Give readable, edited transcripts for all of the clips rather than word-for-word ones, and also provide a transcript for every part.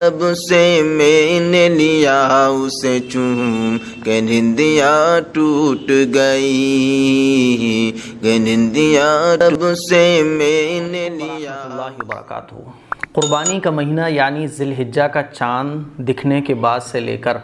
اب سے میں نے لیا اسے چوم کہ نندیاں ٹوٹ گئی، کہ نندیاں اب سے میں نے لیا۔ اللہ وبرکاتہ۔ قربانی کا مہینہ یعنی ذی الحجہ کا چاند دکھنے کے بعد سے لے کر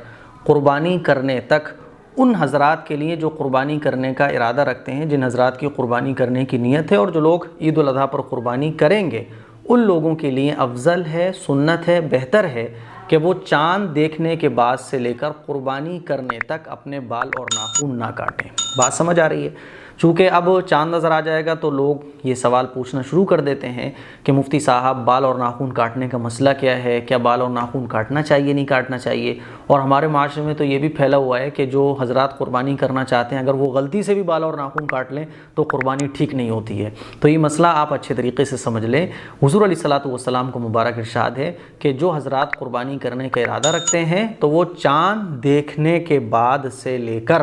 قربانی کرنے تک ان حضرات کے لیے جو قربانی کرنے کا ارادہ رکھتے ہیں، جن حضرات کی قربانی کرنے کی نیت ہے، اور جو لوگ عید الاضحیٰ پر قربانی کریں گے، ان لوگوں کے لیے افضل ہے، سنت ہے، بہتر ہے کہ وہ چاند دیکھنے کے بعد سے لے کر قربانی کرنے تک اپنے بال اور ناخن نہ کاٹیں۔ بات سمجھ آ رہی ہے؟ چونکہ اب چاند نظر آ جائے گا تو لوگ یہ سوال پوچھنا شروع کر دیتے ہیں کہ مفتی صاحب بال اور ناخن کاٹنے کا مسئلہ کیا ہے؟ کیا بال اور ناخن کاٹنا چاہیے نہیں کاٹنا چاہیے؟ اور ہمارے معاشرے میں تو یہ بھی پھیلا ہوا ہے کہ جو حضرات قربانی کرنا چاہتے ہیں اگر وہ غلطی سے بھی بال اور ناخن کاٹ لیں تو قربانی ٹھیک نہیں ہوتی ہے۔ تو یہ مسئلہ آپ اچھے طریقے سے سمجھ لیں۔ حضور علیہ الصلوۃ والسلام کو مبارک ارشاد ہے کہ جو حضرات قربانی کرنے کا ارادہ رکھتے ہیں تو وہ چاند دیکھنے کے بعد سے لے کر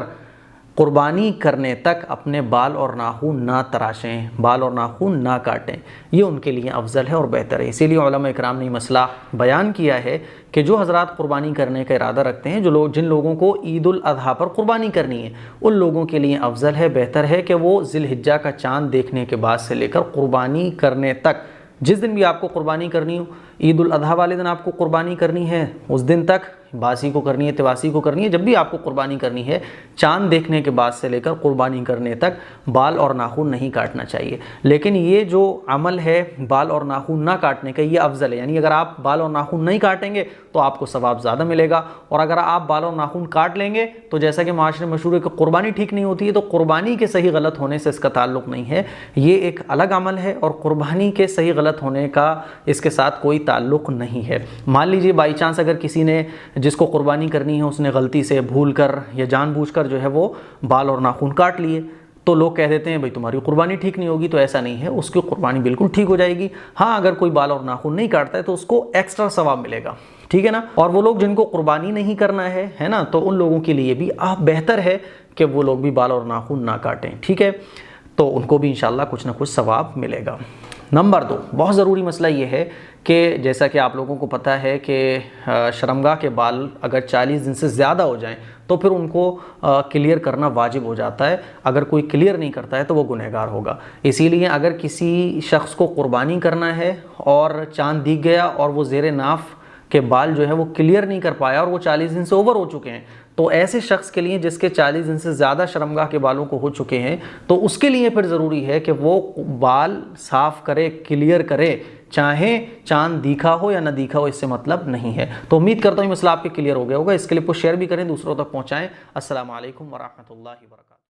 قربانی کرنے تک اپنے بال اور ناخن نہ تراشیں، بال اور ناخن نہ کاٹیں، یہ ان کے لیے افضل ہے اور بہتر ہے۔ اسی لیے علماء اکرام نے یہ مسئلہ بیان کیا ہے کہ جو حضرات قربانی کرنے کا ارادہ رکھتے ہیں، جن لوگوں کو عید الاضحیٰ پر قربانی کرنی ہے، ان لوگوں کے لیے افضل ہے، بہتر ہے کہ وہ ذی الحجہ کا چاند دیکھنے کے بعد سے لے کر قربانی کرنے تک، جس دن بھی آپ کو قربانی کرنی ہو، عید الاضحیٰ والے دن آپ کو قربانی کرنی ہے، اس دن تک باسی کو کرنی ہے، تواسی کو کرنی ہے، جب بھی آپ کو قربانی کرنی ہے، چاند دیکھنے کے بعد سے لے کر قربانی کرنے تک بال اور ناخن نہیں کاٹنا چاہیے۔ لیکن یہ جو عمل ہے بال اور ناخن نہ کاٹنے کا، یہ افضل ہے، یعنی اگر آپ بال اور ناخن نہیں کاٹیں گے تو آپ کو ثواب زیادہ ملے گا، اور اگر آپ بال اور ناخن کاٹ لیں گے تو جیسا کہ معاشرے میں مشہور ہے کہ قربانی ٹھیک نہیں ہوتی ہے، تو قربانی کے صحیح غلط ہونے سے اس کا تعلق نہیں ہے، یہ ایک الگ عمل ہے، اور قربانی کے صحیح غلط ہونے کا اس کے ساتھ کوئی تعلق نہیں ہے۔ مان لیجیے بائی چانس اگر کسی نے جس کو قربانی کرنی ہے اس نے غلطی سے بھول کر یا جان بوجھ کر جو ہے وہ بال اور ناخن کاٹ لیے، تو لوگ کہہ دیتے ہیں بھئی تمہاری قربانی ٹھیک نہیں ہوگی، تو ایسا نہیں ہے، اس کی قربانی بالکل ٹھیک ہو جائے گی۔ ہاں اگر کوئی بال اور ناخن نہیں کاٹتا ہے تو اس کو ایکسٹرا ثواب ملے گا، ٹھیک ہے نا۔ اور وہ لوگ جن کو قربانی نہیں کرنا ہے نا، تو ان لوگوں کے لیے بھی بہتر ہے کہ وہ لوگ بھی بال اور ناخن نہ کاٹیں، ٹھیک ہے، تو ان کو بھی انشاءاللہ کچھ نہ کچھ ثواب ملے گا۔ نمبر 2، بہت ضروری مسئلہ یہ ہے کہ جیسا کہ آپ لوگوں کو پتہ ہے کہ شرمگاہ کے بال اگر 40 دن سے زیادہ ہو جائیں تو پھر ان کو کلیئر کرنا واجب ہو جاتا ہے، اگر کوئی کلیئر نہیں کرتا ہے تو وہ گنہگار ہوگا۔ اسی لیے اگر کسی شخص کو قربانی کرنا ہے اور چاند دکھ گیا اور وہ زیر ناف کے بال جو ہے وہ کلیئر نہیں کر پایا اور وہ 40 دن سے اوور ہو چکے ہیں، تو ایسے شخص کے لیے جس کے 40 دن سے زیادہ شرمگاہ کے بالوں کو ہو چکے ہیں، تو اس کے لیے پھر ضروری ہے کہ وہ بال صاف کرے، کلیئر کرے، چاہے چاند دیکھا ہو یا نہ دیکھا ہو، اس سے مطلب نہیں ہے۔ تو امید کرتا ہوں یہ مسئلہ آپ کے کلیئر ہو گیا ہوگا۔ اس کلپ کو شیئر بھی کریں، دوسروں تک پہنچائیں۔ السلام علیکم ورحمۃ اللہ وبرکاتہ۔